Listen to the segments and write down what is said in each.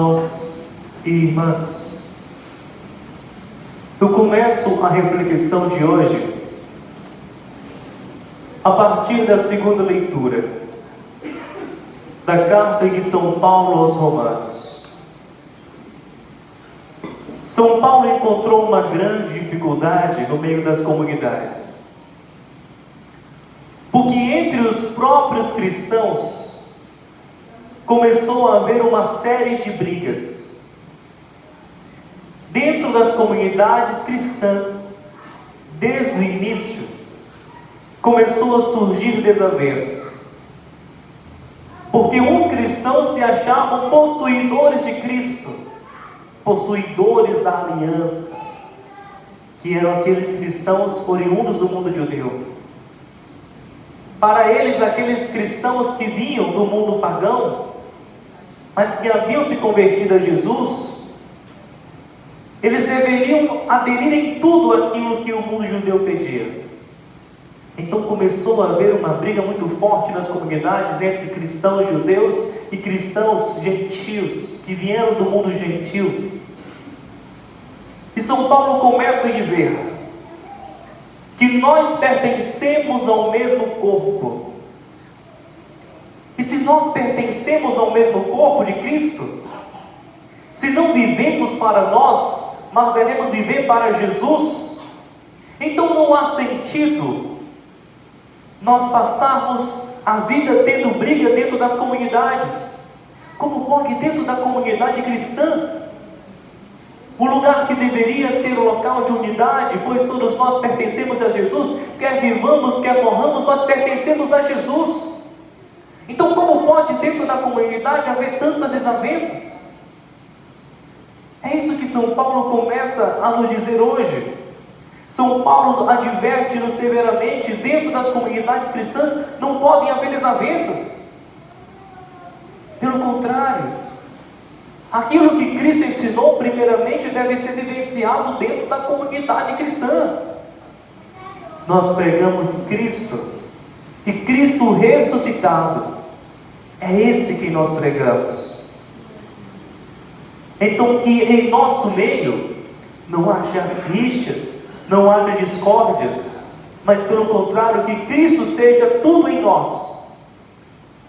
Irmãos e irmãs, eu começo a reflexão de hoje a partir da segunda leitura da carta de São Paulo aos Romanos. São Paulo encontrou uma grande dificuldade no meio das comunidades, porque entre os próprios cristãos começou a haver uma série de brigas. Dentro das comunidades cristãs, desde o início, começou a surgir desavenças. Porque uns cristãos se achavam possuidores de Cristo, possuidores da aliança, que eram aqueles cristãos oriundos do mundo judeu. Para eles, aqueles cristãos que vinham do mundo pagão, mas que haviam se convertido a Jesus, eles deveriam aderir em tudo aquilo que o mundo judeu pedia. Então começou a haver uma briga muito forte nas comunidades entre cristãos judeus e cristãos gentios, que vieram do mundo gentil. E São Paulo começa a dizer que nós pertencemos ao mesmo corpo. E se nós pertencemos ao mesmo corpo de Cristo, se não vivemos para nós, mas devemos viver para Jesus, então não há sentido nós passarmos a vida tendo briga dentro das comunidades. Como pode dentro da comunidade cristã, o lugar que deveria ser o local de unidade, pois todos nós pertencemos a Jesus, quer vivamos, quer morramos, nós pertencemos a Jesus. Então como pode dentro da comunidade haver tantas desavenças? É isso que São Paulo começa a nos dizer hoje. São Paulo adverte-nos severamente: dentro das comunidades cristãs não podem haver desavenças. Pelo contrário, aquilo que Cristo ensinou primeiramente deve ser vivenciado dentro da comunidade cristã. Nós pregamos Cristo, e Cristo ressuscitado, é esse que nós pregamos. Então que em nosso meio não haja rixas, não haja discórdias, mas pelo contrário, que Cristo seja tudo em nós.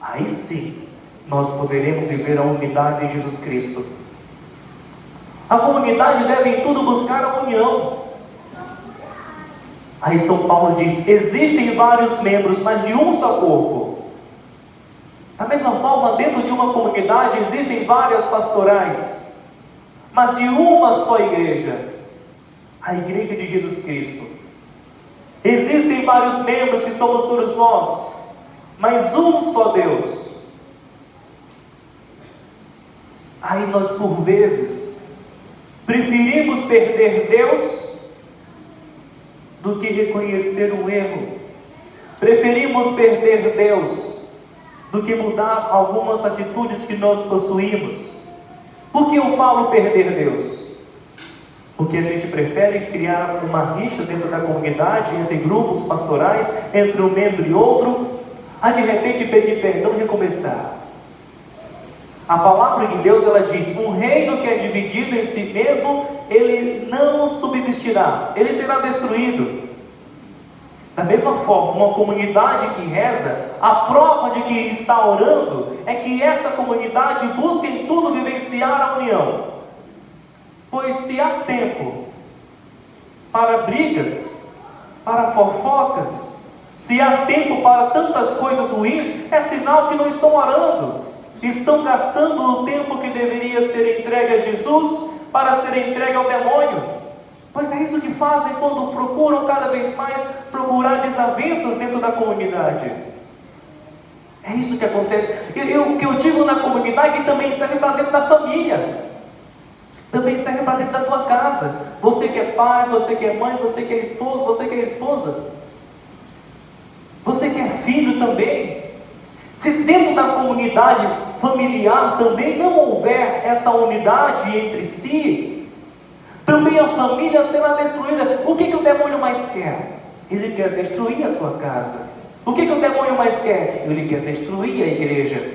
Aí sim nós poderemos viver a unidade em Jesus Cristo. A comunidade deve em tudo buscar a união. Aí São Paulo diz: existem vários membros, mas de um só corpo. Da mesma forma, dentro de uma comunidade existem várias pastorais, mas de uma só igreja, a igreja de Jesus Cristo. Existem vários membros, que somos todos nós, mas um só Deus. Aí nós, por vezes, preferimos perder Deus do que reconhecer o erro. Preferimos perder Deus do que mudar algumas atitudes que nós possuímos. Por que eu falo perder Deus? Porque a gente prefere criar uma rixa dentro da comunidade, entre grupos pastorais, entre um membro e outro, a de repente pedir perdão e recomeçar. A palavra de Deus, ela diz: um reino que é dividido em si mesmo, ele não subsistirá, ele será destruído. Da mesma forma, uma comunidade que reza, a prova de que está orando é que essa comunidade busca em tudo vivenciar a união. Pois se há tempo para brigas, para fofocas, se há tempo para tantas coisas ruins, é sinal que não estão orando. Estão gastando o tempo que deveria ser entregue a Jesus para ser entregue ao demônio. Pois é isso que fazem quando procuram cada vez mais procurar desavenças dentro da comunidade. É isso que acontece. O que eu digo na comunidade também serve para dentro da família, também serve para dentro da tua casa. Você que é pai, você que é mãe, você que é esposo, você que é esposa, você que é filho também. Se dentro da comunidade familiar também não houver essa unidade entre si, também a família será destruída. O que o demônio mais quer? Ele quer destruir a tua casa. O que o demônio mais quer? Ele quer destruir a igreja.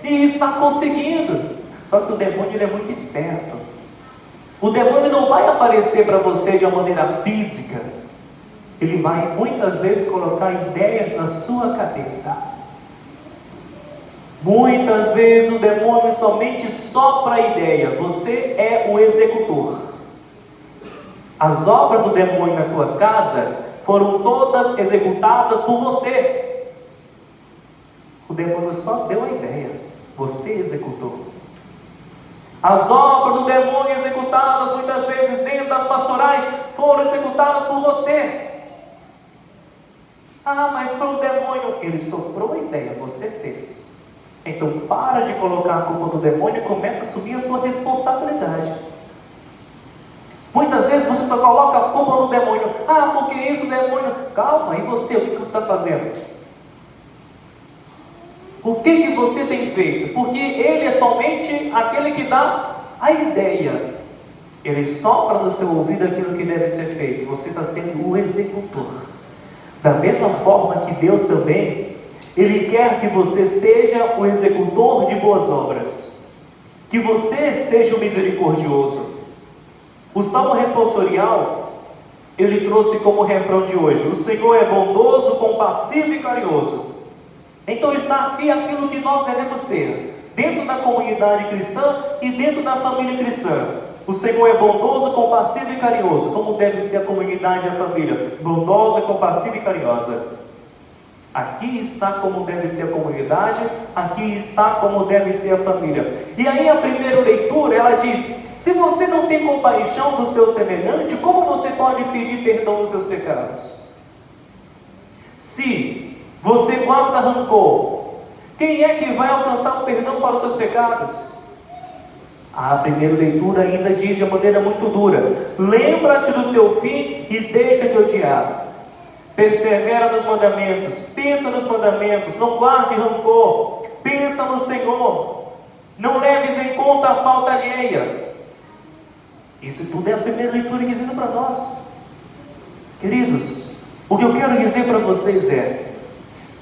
E está conseguindo. Só que o demônio ele é muito esperto. O demônio não vai aparecer para você de uma maneira física. Ele vai muitas vezes colocar ideias na sua cabeça. Muitas vezes o demônio somente sopra a ideia. Você é o executor. As obras do demônio na tua casa foram todas executadas por você. O demônio só deu a ideia. Você executou. As obras do demônio executadas muitas vezes dentro das pastorais foram executadas por você. Ah, mas foi o demônio. Ele soprou a ideia, você fez. Então para de colocar a culpa do demônio e começa a assumir a sua responsabilidade. Muitas vezes você só coloca a culpa no demônio. Ah, porque isso, demônio. Calma, e você? O que você está fazendo? O que você tem feito? Porque ele é somente aquele que dá a ideia. Ele sopra no seu ouvido aquilo que deve ser feito. Você está sendo o executor. Da mesma forma que Deus também, Ele quer que você seja o executor de boas obras. Que você seja o misericordioso. O Salmo responsorial, ele trouxe como refrão de hoje: o Senhor é bondoso, compassivo e carinhoso. Então está aqui aquilo que nós devemos ser, dentro da comunidade cristã e dentro da família cristã. O Senhor é bondoso, compassivo e carinhoso. Como deve ser a comunidade e a família? Bondosa, compassiva e carinhosa. Aqui está como deve ser a comunidade, aqui está como deve ser a família. E aí a primeira leitura, ela diz: se você não tem compaixão do seu semelhante, como você pode pedir perdão dos seus pecados? Se você guarda rancor, quem é que vai alcançar o perdão para os seus pecados? A primeira leitura ainda diz de maneira muito dura: lembra-te do teu fim e deixa de odiar. Persevera nos mandamentos, pensa nos mandamentos, não guarde rancor, pensa no Senhor, não leves em conta a falta alheia. Isso tudo é a primeira leitura dizendo para nós. Queridos, o que eu quero dizer para vocês é: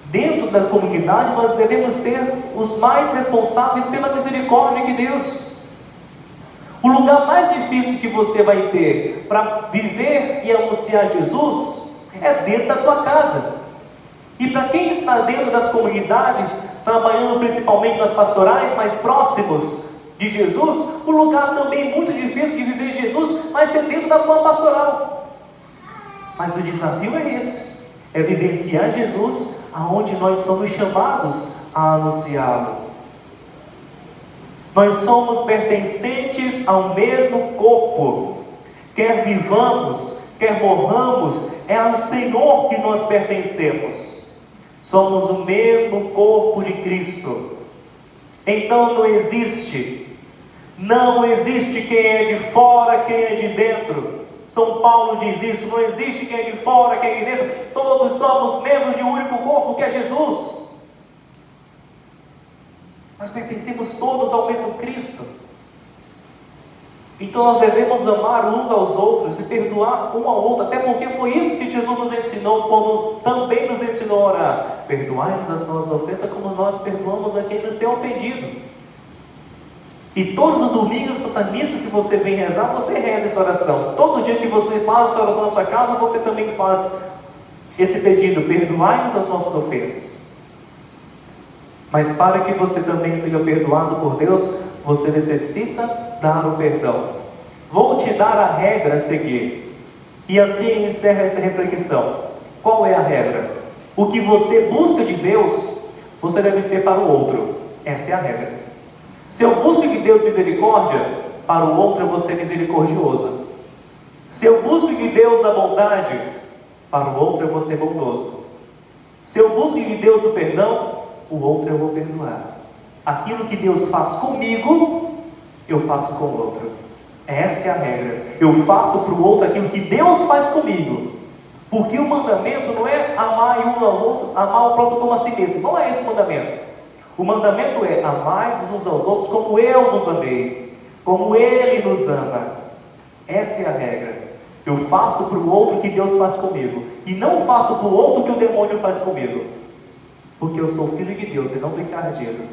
dentro da comunidade nós devemos ser os mais responsáveis pela misericórdia de Deus. O lugar mais difícil que você vai ter para viver e anunciar Jesus é dentro da tua casa. E para quem está dentro das comunidades, trabalhando principalmente nas pastorais mais próximos de Jesus, o lugar também muito difícil de viver Jesus vai ser dentro da tua pastoral. Mas o desafio é esse: é vivenciar Jesus aonde nós somos chamados a anunciá-lo. Nós somos pertencentes ao mesmo corpo. Quer vivamos, quer morramos, é ao Senhor que nós pertencemos. Somos o mesmo corpo de Cristo. Então não existe quem é de fora, quem é de dentro. São Paulo diz isso: não existe quem é de fora, quem é de dentro. Todos somos membros de um único corpo que é Jesus. Nós pertencemos todos ao mesmo Cristo. Então nós devemos amar uns aos outros e perdoar um ao outro, até porque foi isso que Jesus nos ensinou quando também nos ensinou a orar: perdoai-nos as nossas ofensas como nós perdoamos a quem nos tem ofendido. E todos os domingos, Santa Missa que você vem rezar, você reza essa oração. Todo dia que você faz essa oração na sua casa, você também faz esse pedido: perdoai-nos as nossas ofensas. Mas para que você também seja perdoado por Deus, você necessita dar o perdão. Vou te dar a regra a seguir. E assim encerra essa reflexão. Qual é a regra? O que você busca de Deus, você deve ser para o outro. Essa é a regra. Se eu busco de Deus misericórdia, para o outro eu vou ser misericordioso. Se eu busco de Deus a bondade, para o outro eu vou ser bondoso. Se eu busco de Deus o perdão, o outro eu vou perdoar. Aquilo que Deus faz comigo, eu faço com o outro. Essa é a regra. Eu faço para o outro aquilo que Deus faz comigo. Porque o mandamento não é amar um ao outro, amar o próximo como a si mesmo. Não é esse o mandamento. O mandamento é: amai-vos uns aos outros como eu vos amei, como Ele nos ama. Essa é a regra. Eu faço para o outro o que Deus faz comigo, e não faço para o outro o que o demônio faz comigo. Porque eu sou filho de Deus e não do encardido.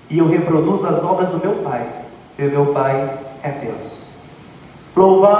e eu reproduzo as obras do meu Pai, e o meu Pai é Deus. Louvado